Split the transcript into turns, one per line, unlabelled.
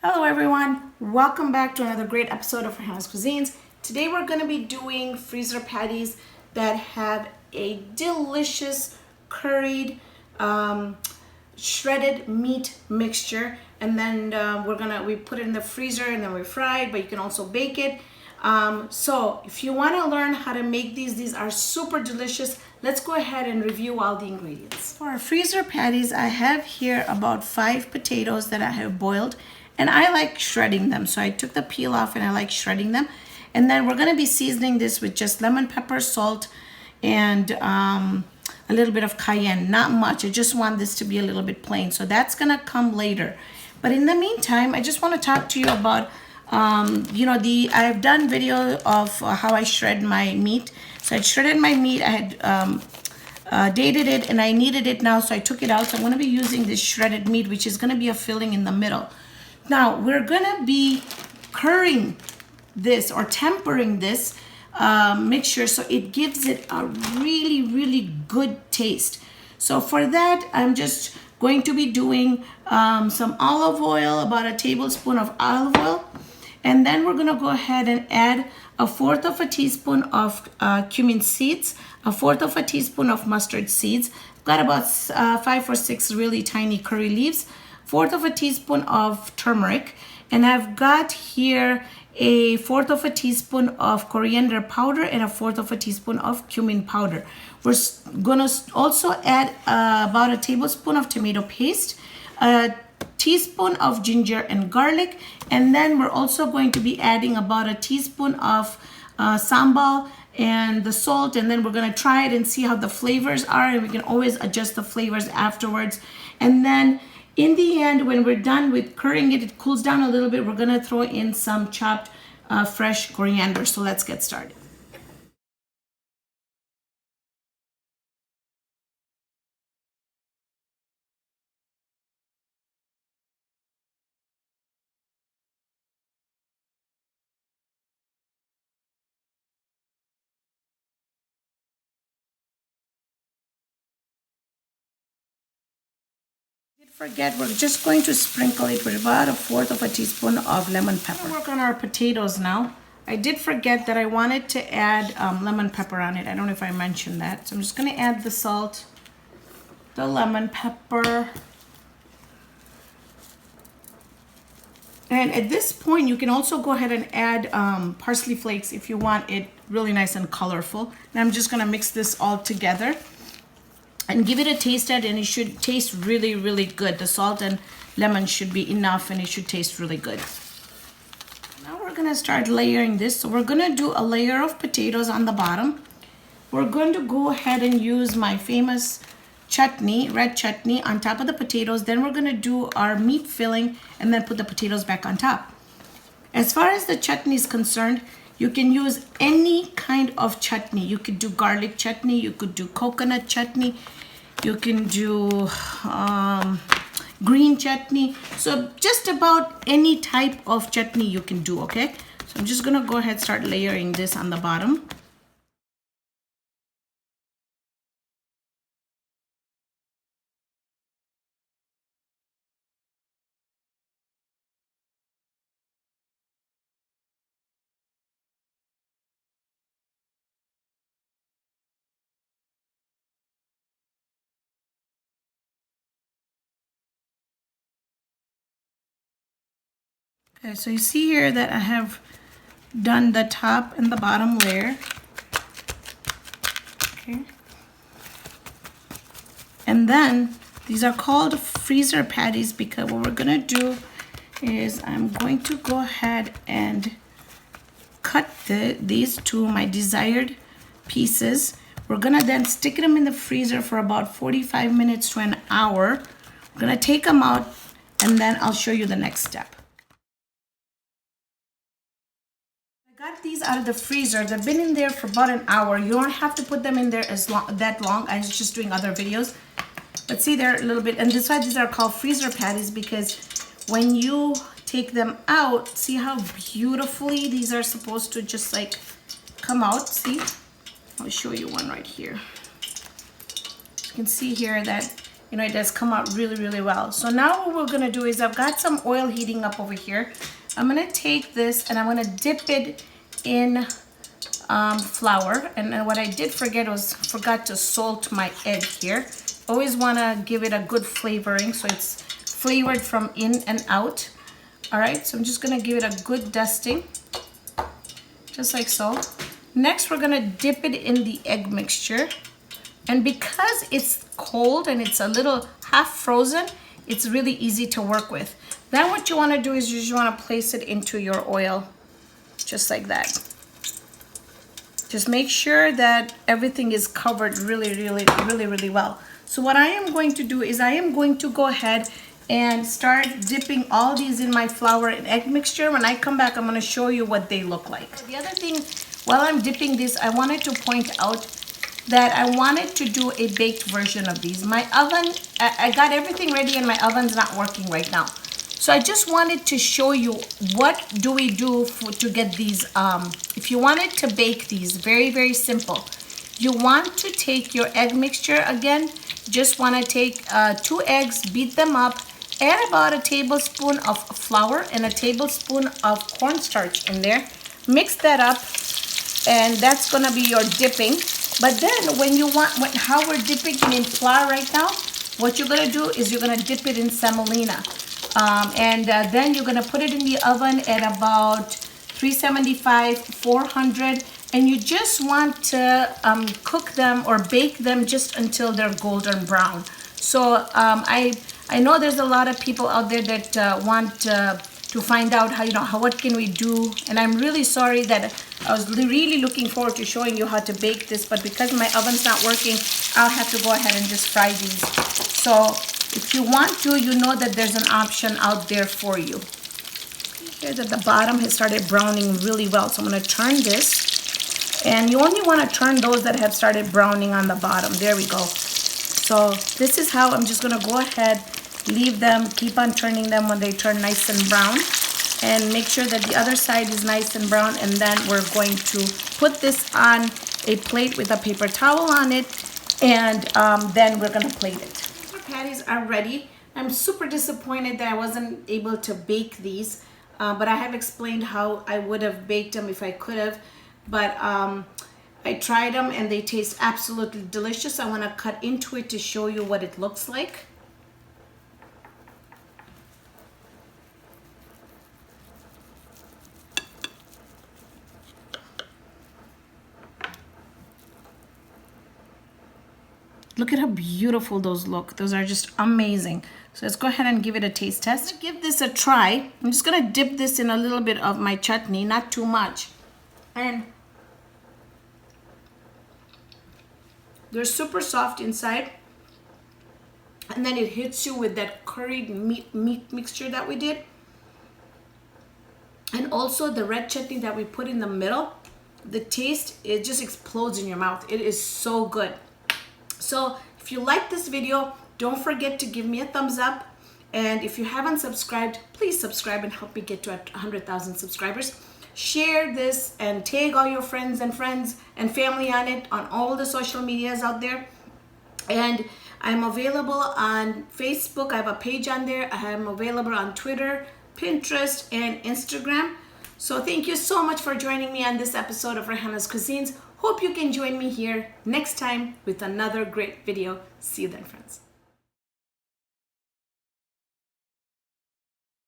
Hello everyone, welcome back to another great episode of Raihana's Cuisines. Today we're going to be doing freezer patties that have a delicious curried shredded meat mixture, and then we put it in the freezer and then we fry it, but you can also bake it. So if you want to learn how to make these are super delicious. Let's go ahead and review all the ingredients. For our freezer patties, I have here about 5 potatoes that I have boiled. And I like shredding them. So I took the peel off and I like shredding them. And then we're going to be seasoning this with just lemon, pepper, salt, and a little bit of cayenne. Not much. I just want this to be a little bit plain. So that's going to come later. But in the meantime, I just want to talk to you about, I've done video of how I shred my meat. So I shredded my meat. I had dated it and I needed it now. So I took it out. So I'm going to be using this shredded meat, which is going to be a filling in the middle. Now we're gonna be currying this or tempering this mixture so it gives it a really good taste. So for that, I'm just going to be doing some olive oil, about a tablespoon of olive oil, and then we're gonna go ahead and add 1/4 of a teaspoon of cumin seeds, 1/4 of a teaspoon of mustard seeds. Got about 5 or 6 really tiny curry leaves, 1/4 of a teaspoon of turmeric, and I've got here 1/4 of a teaspoon of coriander powder and 1/4 of a teaspoon of cumin powder. We're gonna also add about a tablespoon of tomato paste, a teaspoon of ginger and garlic, and then we're also going to be adding about a teaspoon of sambal and the salt, and then we're gonna try it and see how the flavors are, and we can always adjust the flavors afterwards. And then in the end, when we're done with currying it, it cools down a little bit, we're gonna throw in some chopped fresh coriander. So let's get started. Forget, we're just going to sprinkle it with about 1/4 of a teaspoon of lemon pepper. We'll work on our potatoes now. I did forget that I wanted to add lemon pepper on it. I don't know if I mentioned that. So I'm just going to add the salt, the lemon pepper. And at this point, you can also go ahead and add parsley flakes if you want it really nice and colorful. And I'm just going to mix this all together and give it a taste at, and it should taste really good. The salt and lemon should be enough and it should taste really good. Now we're gonna start layering this. So we're gonna do a layer of potatoes on the bottom. We're going to go ahead and use my famous chutney, red chutney, on top of the potatoes. Then we're gonna do our meat filling and then put the potatoes back on top. As far as the chutney is concerned, you can use any kind of chutney. You could do garlic chutney, you could do coconut chutney, you can do green chutney. So just about any type of chutney you can do, okay? So I'm just gonna go ahead and start layering this on the bottom. Okay, so you see here that I have done the top and the bottom layer. Okay. And then these are called freezer patties because what we're gonna do is I'm going to go ahead and cut these to my desired pieces. We're gonna then stick them in the freezer for about 45 minutes to an hour. We're gonna take them out and then I'll show you the next step. I got these out of the freezer. They've been in there for about an hour. You don't have to put them in there that long. I was just doing other videos. But see, they're a little bit, and that's why these are called freezer patties, because when you take them out, see how beautifully these are supposed to just like come out. See, I'll show you one right here. You can see here that you know, it does come out really, really well. So now what we're gonna do is I've got some oil heating up over here. I'm gonna take this and I'm gonna dip it in flour. And then what I did forgot to salt my egg here. Always wanna give it a good flavoring so it's flavored from in and out. All right, so I'm just gonna give it a good dusting, just like so. Next, we're gonna dip it in the egg mixture. And because it's cold and it's a little half frozen, it's really easy to work with. Then what you wanna do is you just wanna place it into your oil, just like that. Just make sure that everything is covered really, really, really, really well. So what I am going to do is I am going to go ahead and start dipping all these in my flour and egg mixture. When I come back, I'm gonna show you what they look like. The other thing, while I'm dipping this, I wanted to point out that I wanted to do a baked version of these. My oven, I got everything ready and my oven's not working right now. So I just wanted to show you what do we do to get these, if you wanted to bake these, very, very simple. You want to take your egg mixture again, just wanna take 2 eggs, beat them up, add about a tablespoon of flour and a tablespoon of cornstarch in there. Mix that up and that's gonna be your dipping. But then when you want, how we're dipping it in flour right now, what you're gonna do is you're gonna dip it in semolina. Then you're gonna put it in the oven at about 375, 400, and you just want to cook them or bake them just until they're golden brown. So I know there's a lot of people out there that want to find out how, what can we do, and I'm really sorry that I was really looking forward to showing you how to bake this, but because my oven's not working, I'll have to go ahead and just fry these. So if you want to, you know that there's an option out there for you. Here's at the bottom, it started browning really well, so I'm gonna turn this, and you only wanna turn those that have started browning on the bottom. There we go. So this is how I'm just gonna go ahead, leave them, keep on turning them when they turn nice and brown, and make sure that the other side is nice and brown, and then we're going to put this on a plate with a paper towel on it, and then we're gonna plate it. Our patties are ready. I'm super disappointed that I wasn't able to bake these, but I have explained how I would have baked them if I could have, but I tried them and they taste absolutely delicious. I wanna cut into it to show you what it looks like. Look at how beautiful those look. Those are just amazing. So let's go ahead and give it a taste test. Give this a try. I'm just gonna dip this in a little bit of my chutney, not too much. And they're super soft inside. And then it hits you with that curried meat mixture that we did. And also the red chutney that we put in the middle. The taste, it just explodes in your mouth. It is so good. So if you like this video, don't forget to give me a thumbs up. And if you haven't subscribed, please subscribe and help me get to 100,000 subscribers. Share this and tag all your friends and family on it on all the social medias out there. And I'm available on Facebook. I have a page on there. I am available on Twitter, Pinterest, and Instagram. So thank you so much for joining me on this episode of Raihana's Cuisines. Hope you can join me here next time with another great video. See you then, friends.